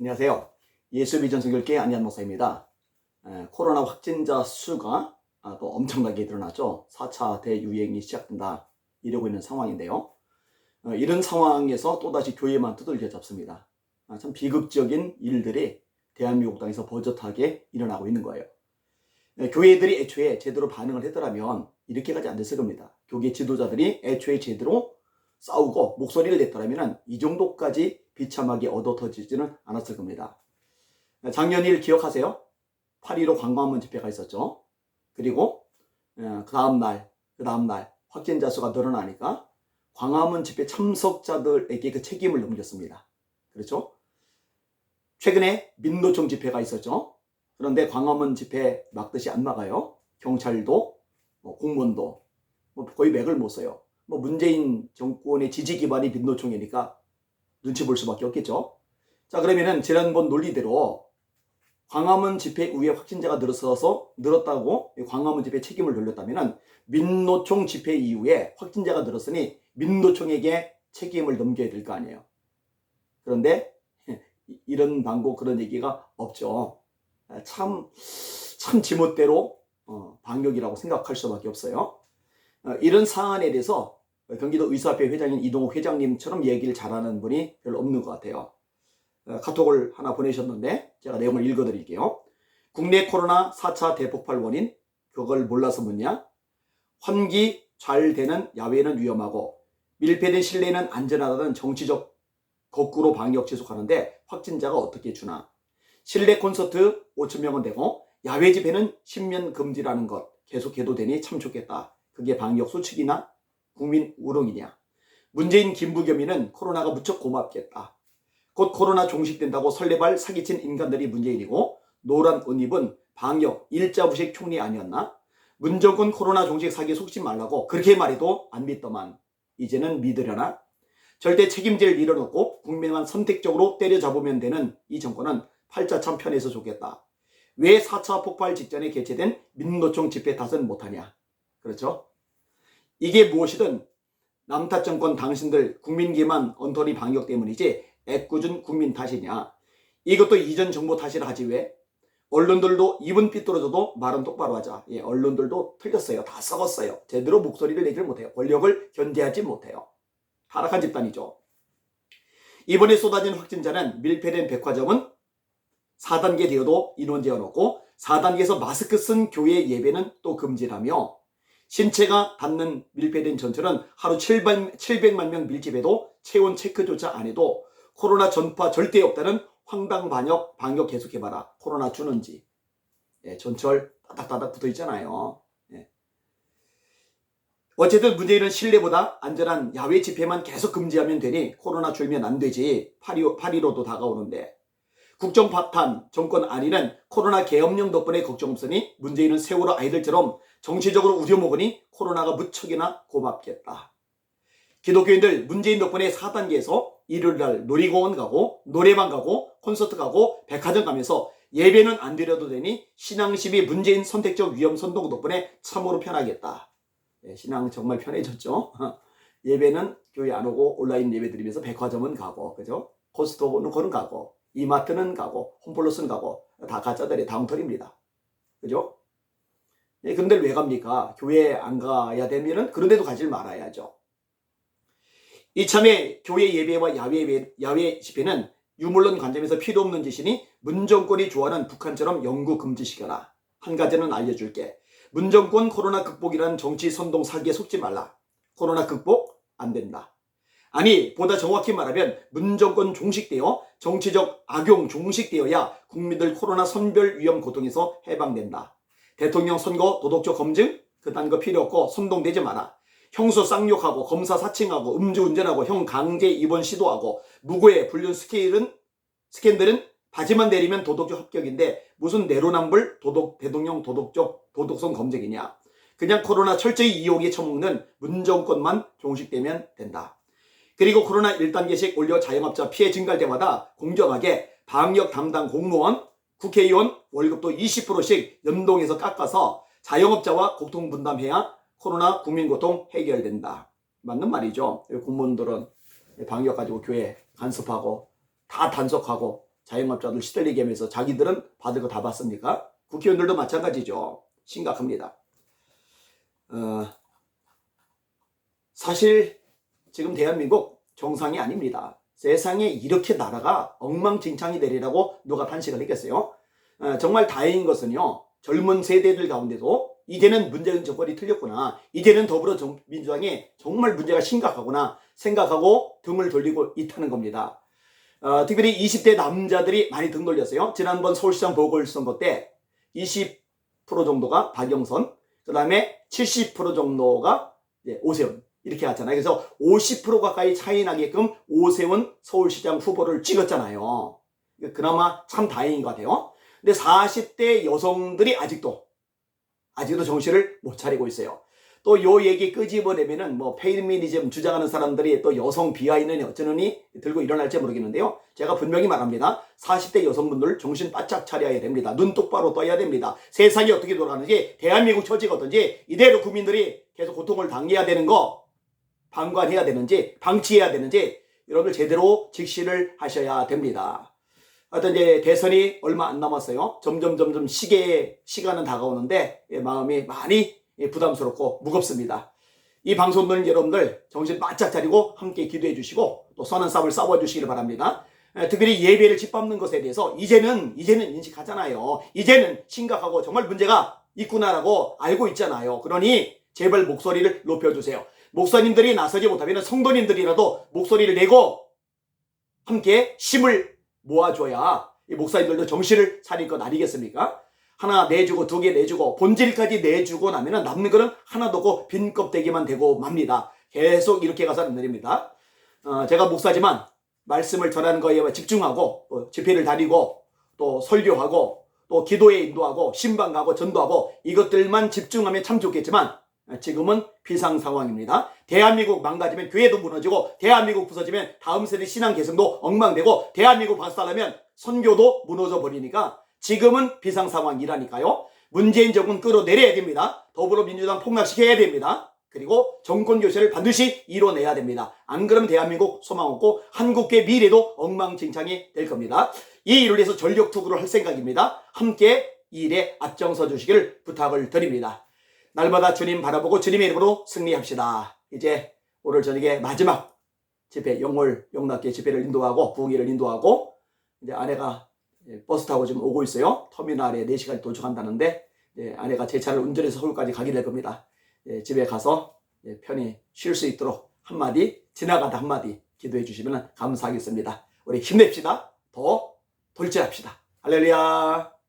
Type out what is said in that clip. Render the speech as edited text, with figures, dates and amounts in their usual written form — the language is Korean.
안녕하세요. 예수비전 선교회 안희한 목사입니다. 코로나 확진자 수가 또 엄청나게 늘어나죠. 4차 대유행이 시작된다 이러고 있는 상황인데요. 이런 상황에서 또다시 교회만 두들겨 잡습니다. 참 비극적인 일들이 대한민국 땅에서 버젓하게 일어나고 있는 거예요. 교회들이 애초에 제대로 반응을 했더라면 이렇게까지 안 됐을 겁니다. 교계 지도자들이 애초에 제대로 싸우고 목소리를 냈더라면 이 정도까지 비참하게 얻어터지지는 않았을 겁니다. 작년 일 기억하세요? 8.15 광화문 집회가 있었죠. 그리고 그 다음날 확진자 수가 늘어나니까 광화문 집회 참석자들에게 그 책임을 넘겼습니다. 그렇죠? 최근에 민노총 집회가 있었죠. 그런데 광화문 집회 막듯이 안 막아요. 경찰도 공무원도 거의 맥을 못 써요. 문재인 정권의 지지 기반이 민노총이니까 눈치 볼 수밖에 없겠죠. 자, 그러면은 지난번 논리대로 광화문 집회 이후에 확진자가 늘었다고 광화문 집회 책임을 돌렸다면은 민노총 집회 이후에 확진자가 늘었으니 민노총에게 책임을 넘겨야 될 거 아니에요. 그런데 이런 방법 그런 얘기가 없죠. 참 지멋대로 방역이라고 생각할 수밖에 없어요. 이런 사안에 대해서 경기도 의사협회 회장인 이동욱 회장님처럼 얘기를 잘하는 분이 별로 없는 것 같아요. 카톡을 하나 보내셨는데 제가 내용을 읽어드릴게요. 국내 코로나 4차 대폭발 원인 그걸 몰라서 묻냐? 환기 잘 되는 야외는 위험하고 밀폐된 실내는 안전하다는 정치적 거꾸로 방역 지속하는데 확진자가 어떻게 주나? 실내 콘서트 5,000명은 되고 야외 집회는 10면 금지라는 것 계속해도 되니 참 좋겠다. 그게 방역 수칙이나 국민 우롱이냐? 문재인 김부겸이는 코로나가 무척 고맙겠다. 곧 코로나 종식된다고 설레발 사기친 인간들이 문재인이고 노란 옷 입은 방역 일자부식 총리 아니었나? 문정권 코로나 종식 사기 속지 말라고 그렇게 말해도 안 믿더만 이제는 믿으려나? 절대 책임질 일은 없고 국민만 선택적으로 때려잡으면 되는 이 정권은 팔자참 편해서 좋겠다. 왜 4차 폭발 직전에 개최된 민노총 집회 탓은 못하냐? 그렇죠? 이게 무엇이든 남탓 정권 당신들 국민기만 엉터리 방역 때문이지 애꿎은 국민 탓이냐. 이것도 이전 정부 탓이라 하지 왜? 언론들도 입은 삐뚤어져도 말은 똑바로 하자. 언론들도 틀렸어요. 다 썩었어요. 제대로 목소리를 내질 못해요. 권력을 견제하지 못해요. 타락한 집단이죠. 이번에 쏟아진 확진자는 밀폐된 백화점은 4단계 되어도 인원 제한 없고 4단계에서 마스크 쓴 교회 예배는 또 금지라며 신체가 닿는 밀폐된 전철은 하루 700만 명 밀집해도 체온 체크조차 안 해도 코로나 전파 절대 없다는 황당 방역 계속해봐라. 코로나 주는지. 전철 따닥따닥 붙어 있잖아요. 어쨌든 문재인은 실내보다 안전한 야외 집회만 계속 금지하면 되니 코로나 줄면 안 되지. 8.15도 다가오는데. 국정 파탄 정권 안위는 코로나 계엄령 덕분에 걱정 없으니 문재인은 세월호 아이들처럼 정치적으로 우려먹으니 코로나가 무척이나 고맙겠다. 기독교인들 문재인 덕분에 4단계에서 일요일날 놀이공원 가고 노래방 가고 콘서트 가고 백화점 가면서 예배는 안 드려도 되니 신앙심이 문재인 선택적 위험 선동 덕분에 참으로 편하겠다. 신앙 정말 편해졌죠. 예배는 교회 안 오고 온라인 예배 드리면서 백화점은 가고 그죠? 코스트코는 가고 이마트는 가고 홈플러스는 가고 다 가짜들의 다운털입니다. 그죠? 그런데 왜 갑니까? 교회 안 가야 되면은 그런 데도 가지 말아야죠. 이참에 교회 예배와 야외 집회는 유물론 관점에서 필요 없는 짓이니 문정권이 좋아하는 북한처럼 영구 금지시켜라. 한 가지는 알려줄게. 문정권 코로나 극복이라는 정치 선동 사기에 속지 말라. 코로나 극복 안 된다. 아니 보다 정확히 말하면 문정권 종식되어 정치적 악용 종식되어야 국민들 코로나 선별 위험 고통에서 해방된다. 대통령 선거 도덕적 검증 그딴 거 필요 없고 선동되지 마라. 형수 쌍욕하고 검사 사칭하고 음주운전하고 형 강제 입원 시도하고 무고의 불륜 스캔들은 바지만 내리면 도덕적 합격인데 무슨 내로남불 대통령 도덕성 검증이냐. 그냥 코로나 철저히 이용에 처먹는 문정권만 종식되면 된다. 그리고 코로나 1단계씩 올려 자영업자 피해 증가할 때마다 공정하게 방역 담당 공무원, 국회의원 월급도 20%씩 연동해서 깎아서 자영업자와 고통 분담해야 코로나 국민고통 해결된다. 맞는 말이죠. 공무원들은 방역 가지고 교회 간섭하고 다 단속하고 자영업자들 시들리게 하면서 자기들은 받을 거 다 받습니까? 국회의원들도 마찬가지죠. 심각합니다. 사실 지금 대한민국 정상이 아닙니다. 세상에 이렇게 나라가 엉망진창이 되리라고 누가 단식을 했겠어요? 정말 다행인 것은요, 젊은 세대들 가운데도 이제는 문재인 정권이 틀렸구나, 이제는 더불어민주당이 정말 문제가 심각하구나 생각하고 등을 돌리고 있다는 겁니다. 특별히 20대 남자들이 많이 등 돌렸어요. 지난번 서울시장 보궐선거 때 20% 정도가 박영선, 그 다음에 70% 정도가 오세훈, 이렇게 갔잖아요. 그래서 50% 가까이 차이 나게끔 오세훈 서울시장 후보를 찍었잖아요. 그나마 참 다행인 것 같아요. 근데 40대 여성들이 아직도 정신을 못 차리고 있어요. 또 요 얘기 끄집어내면은 뭐 페미니즘 주장하는 사람들이 또 여성 비하인은 어쩌느니 들고 일어날지 모르겠는데요. 제가 분명히 말합니다. 40대 여성분들 정신 바짝 차려야 됩니다. 눈 똑바로 떠야 됩니다. 세상이 어떻게 돌아가는지, 대한민국 처지가 어떤지, 이대로 국민들이 계속 고통을 당해야 되는 거 방관해야 되는지, 방치해야 되는지, 여러분들 제대로 직시를 하셔야 됩니다. 하여튼 이제 대선이 얼마 안 남았어요. 점점 시간은 다가오는데 마음이 많이 부담스럽고 무겁습니다. 이 방송 듣는 여러분들 정신 바짝 차리고 함께 기도해 주시고 또 선한 쌈을 싸워 주시길 바랍니다. 특별히 예배를 짓밟는 것에 대해서 이제는 인식하잖아요. 이제는 심각하고 정말 문제가 있구나라고 알고 있잖아요. 그러니 제발 목소리를 높여주세요. 목사님들이 나서지 못하면 성도님들이라도 목소리를 내고 함께 힘을 모아줘야 이 목사님들도 정신을 차릴 것 아니겠습니까? 하나 내주고 두 개 내주고 본질까지 내주고 나면 남는 거는 하나도 없고 빈 껍데기만 되고 맙니다. 계속 이렇게 가서 안 내립니다. 제가 목사지만 말씀을 전하는 거에 집중하고 또 집회를 다니고 또 설교하고 또 기도에 인도하고 신방 가고 전도하고 이것들만 집중하면 참 좋겠지만 지금은 비상 상황입니다. 대한민국 망가지면 교회도 무너지고 대한민국 부서지면 다음 세대 신앙 계승도 엉망되고 대한민국 박살나면 선교도 무너져 버리니까 지금은 비상 상황이라니까요. 문재인 정권 끌어내려야 됩니다. 더불어민주당 폭락시켜야 됩니다. 그리고 정권 교체를 반드시 이뤄내야 됩니다. 안 그러면 대한민국 소망 없고 한국의 미래도 엉망진창이 될 겁니다. 이 일을 위해서 전력 투구를 할 생각입니다. 함께 이 일에 앞장서 주시기를 부탁을 드립니다. 날마다 주님 바라보고 주님의 이름으로 승리합시다. 이제 오늘 저녁에 마지막 집회, 영월 영락계 집회를 인도하고 부흥회를 인도하고 이제 아내가 버스 타고 지금 오고 있어요. 터미널에 4시간이 도착한다는데 아내가 제 차를 운전해서 서울까지 가게 될 겁니다. 집에 가서 편히 쉴 수 있도록 한마디, 지나가다 한마디 기도해 주시면 감사하겠습니다. 우리 힘냅시다. 더 돌진합시다. 할렐루야.